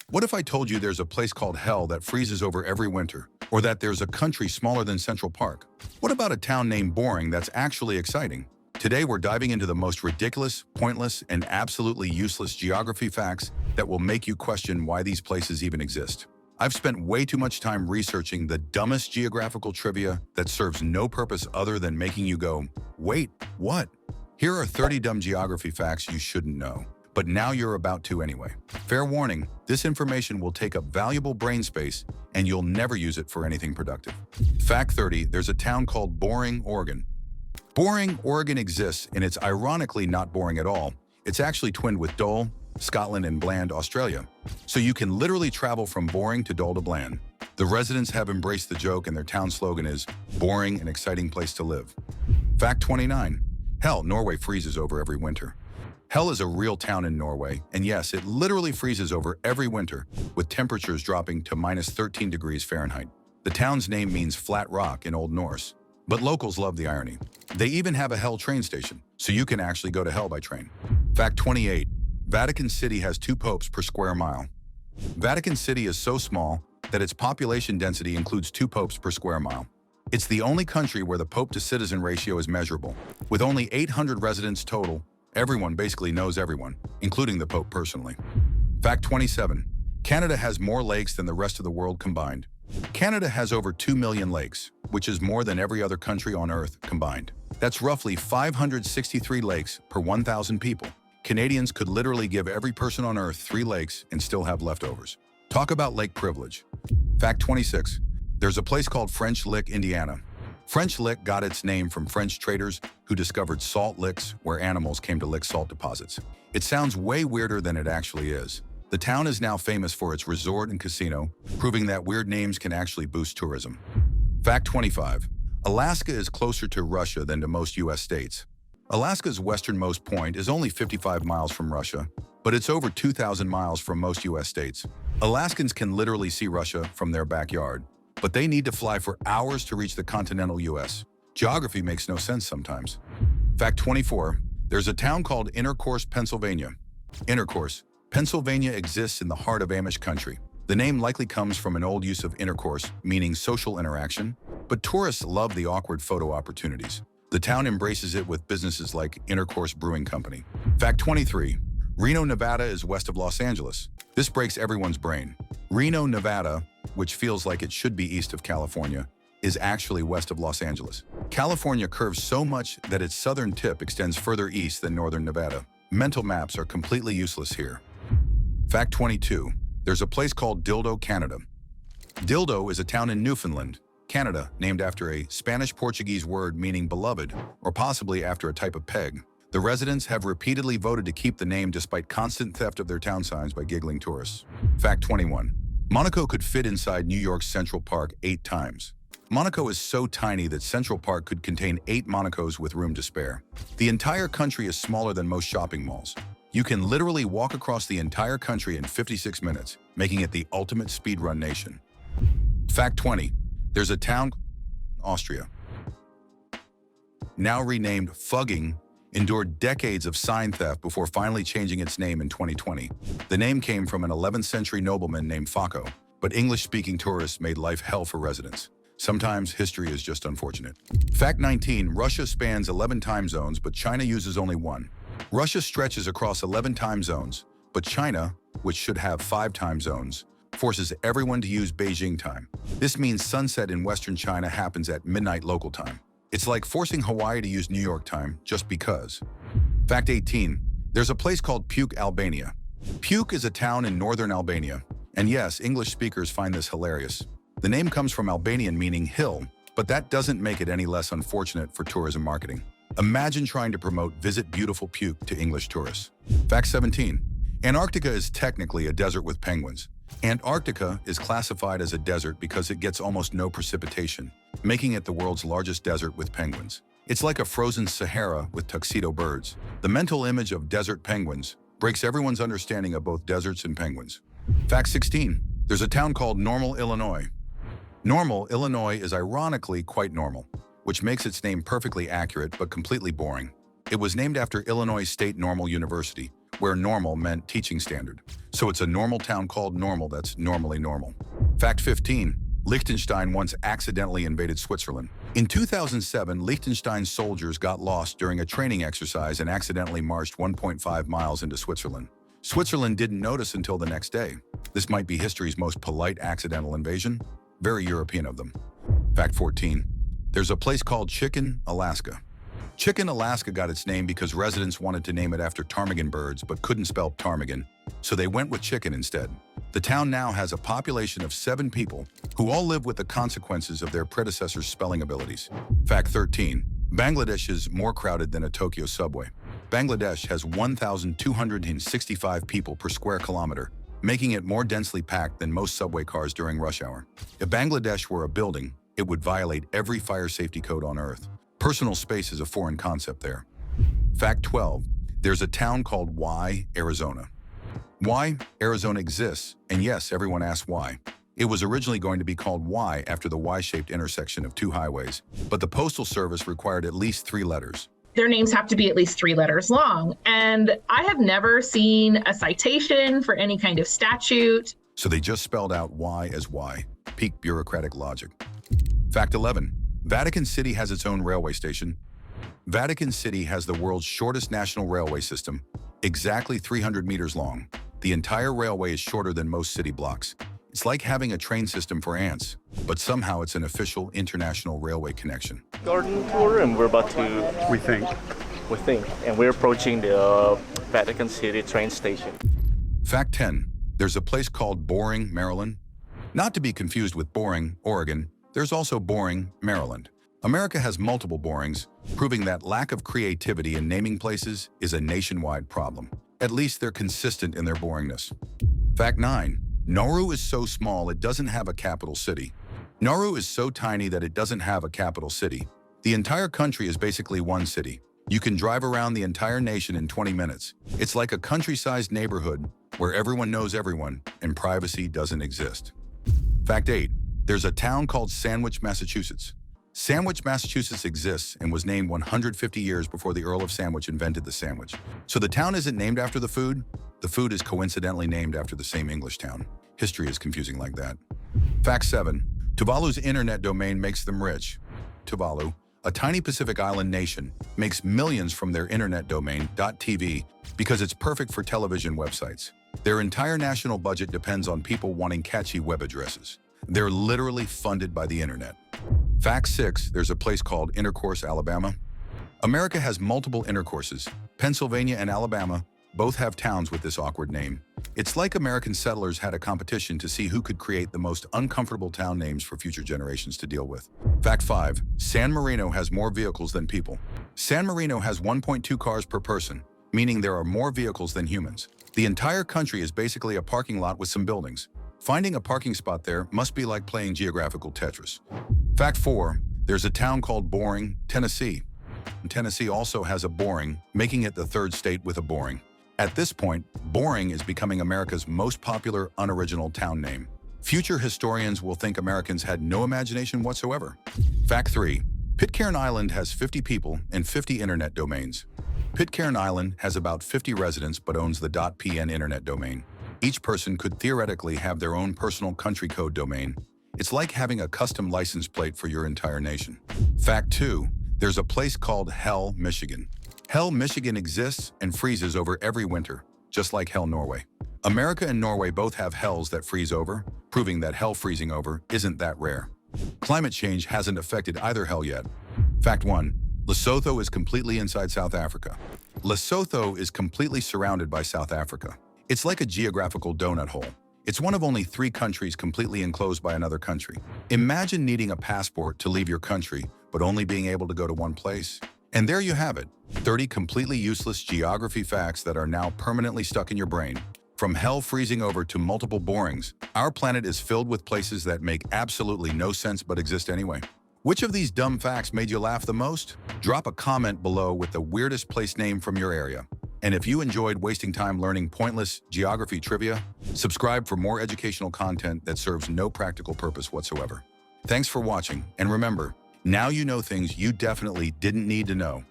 What if I told you there's a place called Hell that freezes over every winter? Or that there's a country smaller than Central Park? What about a town named Boring that's actually exciting? Today we're diving into the most ridiculous, pointless, and absolutely useless geography facts that will make you question why these places even exist. I've spent way too much time researching the dumbest geographical trivia that serves no purpose other than making you go, wait, what? Here are 30 dumb geography facts you shouldn't know. But now you're about to anyway. Fair warning, this information will take up valuable brain space and you'll never use it for anything productive. Fact 30, there's a town called Boring, Oregon. Boring, Oregon exists, and it's ironically not boring at all. It's actually twinned with Dole, Scotland, and Bland, Australia. So you can literally travel from boring to dull to bland. The residents have embraced the joke and their town slogan is, boring, an exciting place to live. Fact 29, hell, Norway freezes over every winter. Hell is a real town in Norway, and yes, it literally freezes over every winter, with temperatures dropping to minus 13 degrees Fahrenheit. The town's name means flat rock in Old Norse, but locals love the irony. They even have a Hell train station, so you can actually go to Hell by train. Fact 28, Vatican City has 2 popes per square mile. Vatican City is so small that its population density includes 2 popes per square mile. It's the only country where the pope-to-citizen ratio is measurable. With only 800 residents total, everyone basically knows everyone, including the Pope personally. Fact 27. Canada has more lakes than the rest of the world combined. Canada has over 2 million lakes, which is more than every other country on Earth combined. That's roughly 563 lakes per 1,000 people. Canadians could literally give every person on Earth 3 lakes and still have leftovers. Talk about lake privilege. Fact 26. There's a place called French Lick, Indiana. French Lick got its name from French traders who discovered salt licks where animals came to lick salt deposits. It sounds way weirder than it actually is. The town is now famous for its resort and casino, proving that weird names can actually boost tourism. Fact 25. Alaska is closer to Russia than to most US states. Alaska's westernmost point is only 55 miles from Russia, but it's over 2,000 miles from most US states. Alaskans can literally see Russia from their backyard, but they need to fly for hours to reach the continental US. Geography makes no sense sometimes. Fact 24. There's a town called Intercourse, Pennsylvania. Intercourse, Pennsylvania exists in the heart of Amish country. The name likely comes from an old use of intercourse, meaning social interaction, but tourists love the awkward photo opportunities. The town embraces it with businesses like Intercourse Brewing Company. Fact 23. Reno, Nevada is west of Los Angeles. This breaks everyone's brain. Reno, Nevada, which feels like it should be east of California, is actually west of Los Angeles. California curves so much that its southern tip extends further east than northern Nevada. Mental maps are completely useless here. Fact 22. There's a place called Dildo, Canada. Dildo is a town in Newfoundland, Canada, named after a Spanish-Portuguese word meaning beloved, or possibly after a type of peg. The residents have repeatedly voted to keep the name despite constant theft of their town signs by giggling tourists. Fact 21. Monaco could fit inside New York's Central Park 8 times. Monaco is so tiny that Central Park could contain 8 Monacos with room to spare. The entire country is smaller than most shopping malls. You can literally walk across the entire country in 56 minutes, making it the ultimate speedrun nation. Fact 20. There's a town, Austria, now renamed Fugging, endured decades of sign theft before finally changing its name in 2020. The name came from an 11th century nobleman named Fakko, but English-speaking tourists made life hell for residents. Sometimes history is just unfortunate. Fact 19. Russia spans 11 time zones, but China uses only 1. Russia stretches across 11 time zones, but China, which should have 5 time zones, forces everyone to use Beijing time. This means sunset in Western China happens at midnight local time. It's like forcing Hawaii to use New York time just because. Fact 18. There's a place called Puke, Albania. Puke is a town in northern Albania. And yes, English speakers find this hilarious. The name comes from Albanian meaning hill, but that doesn't make it any less unfortunate for tourism marketing. Imagine trying to promote Visit Beautiful Puke to English tourists. Fact 17. Antarctica is technically a desert with penguins. Antarctica is classified as a desert because it gets almost no precipitation, making it the world's largest desert with penguins. It's like a frozen Sahara with tuxedo birds. The mental image of desert penguins breaks everyone's understanding of both deserts and penguins. Fact 16. There's a town called Normal, Illinois. Normal, Illinois is ironically quite normal, which makes its name perfectly accurate but completely boring. It was named after Illinois State Normal University, where normal meant teaching standard. So it's a normal town called normal that's normally normal. Fact 15. Liechtenstein once accidentally invaded Switzerland. In 2007, Liechtenstein's soldiers got lost during a training exercise and accidentally marched 1.5 miles into Switzerland. Switzerland didn't notice until the next day. This might be history's most polite accidental invasion. Very European of them. Fact 14. There's a place called Chicken, Alaska. Chicken, Alaska got its name because residents wanted to name it after ptarmigan birds but couldn't spell ptarmigan, so they went with chicken instead. The town now has a population of 7 people who all live with the consequences of their predecessors' spelling abilities. Fact 13. Bangladesh is more crowded than a Tokyo subway. Bangladesh has 1,265 people per square kilometer, making it more densely packed than most subway cars during rush hour. If Bangladesh were a building, it would violate every fire safety code on Earth. Personal space is a foreign concept there. Fact 12. There's a town called Y, Arizona. Y, Arizona exists, and yes, everyone asks why. It was originally going to be called Y after the Y-shaped intersection of 2 highways, but the Postal Service required at least 3 letters. Their names have to be at least 3 letters long, and I have never seen a citation for any kind of statute. So they just spelled out Y as Y. Peak bureaucratic logic. Fact 11. Vatican City has its own railway station. Vatican City has the world's shortest national railway system, exactly 300 meters long. The entire railway is shorter than most city blocks. It's like having a train system for ants, but somehow it's an official international railway connection. Garden tour, and we're about to... We think, and we're approaching the Vatican City train station. Fact 10. There's a place called Boring, Maryland. Not to be confused with Boring, Oregon, there's also Boring, Maryland. America has multiple Borings, proving that lack of creativity in naming places is a nationwide problem. At least they're consistent in their boringness. Fact 9. Nauru is so small it doesn't have a capital city. Nauru is so tiny that it doesn't have a capital city. The entire country is basically one city. You can drive around the entire nation in 20 minutes. It's like a country-sized neighborhood where everyone knows everyone and privacy doesn't exist. Fact 8. There's a town called Sandwich, Massachusetts. Sandwich, Massachusetts exists and was named 150 years before the Earl of Sandwich invented the sandwich. So the town isn't named after the food is coincidentally named after the same English town. History is confusing like that. Fact 7. Tuvalu's internet domain makes them rich. Tuvalu, a tiny Pacific island nation, makes millions from their internet domain, .tv, because it's perfect for television websites. Their entire national budget depends on people wanting catchy web addresses. They're literally funded by the internet. Fact 6. There's a place called Intercourse, Alabama. America has multiple intercourses. Pennsylvania and Alabama both have towns with this awkward name. It's like American settlers had a competition to see who could create the most uncomfortable town names for future generations to deal with. Fact 5. San Marino has more vehicles than people. San Marino has 1.2 cars per person, meaning there are more vehicles than humans. The entire country is basically a parking lot with some buildings. Finding a parking spot there must be like playing geographical Tetris. Fact 4. There's a town called Boring, Tennessee. Tennessee also has a Boring, making it the 3rd state with a Boring. At this point, Boring is becoming America's most popular unoriginal town name. Future historians will think Americans had no imagination whatsoever. Fact 3. Pitcairn Island has 50 people and 50 internet domains. Pitcairn Island has about 50 residents but owns the .pn internet domain. Each person could theoretically have their own personal country code domain. It's like having a custom license plate for your entire nation. Fact 2. There's a place called Hell, Michigan. Hell, Michigan exists and freezes over every winter, just like Hell, Norway. America and Norway both have hells that freeze over, proving that hell freezing over isn't that rare. Climate change hasn't affected either hell yet. Fact 1. Lesotho is completely inside South Africa. Lesotho is completely surrounded by South Africa. It's like a geographical donut hole. It's one of only 3 countries completely enclosed by another country. Imagine needing a passport to leave your country, but only being able to go to one place. And there you have it, 30 completely useless geography facts that are now permanently stuck in your brain. From hell freezing over to multiple borings, our planet is filled with places that make absolutely no sense but exist anyway. Which of these dumb facts made you laugh the most? Drop a comment below with the weirdest place name from your area. And if you enjoyed wasting time learning pointless geography trivia, subscribe for more educational content that serves no practical purpose whatsoever. Thanks for watching, and remember, now you know things you definitely didn't need to know.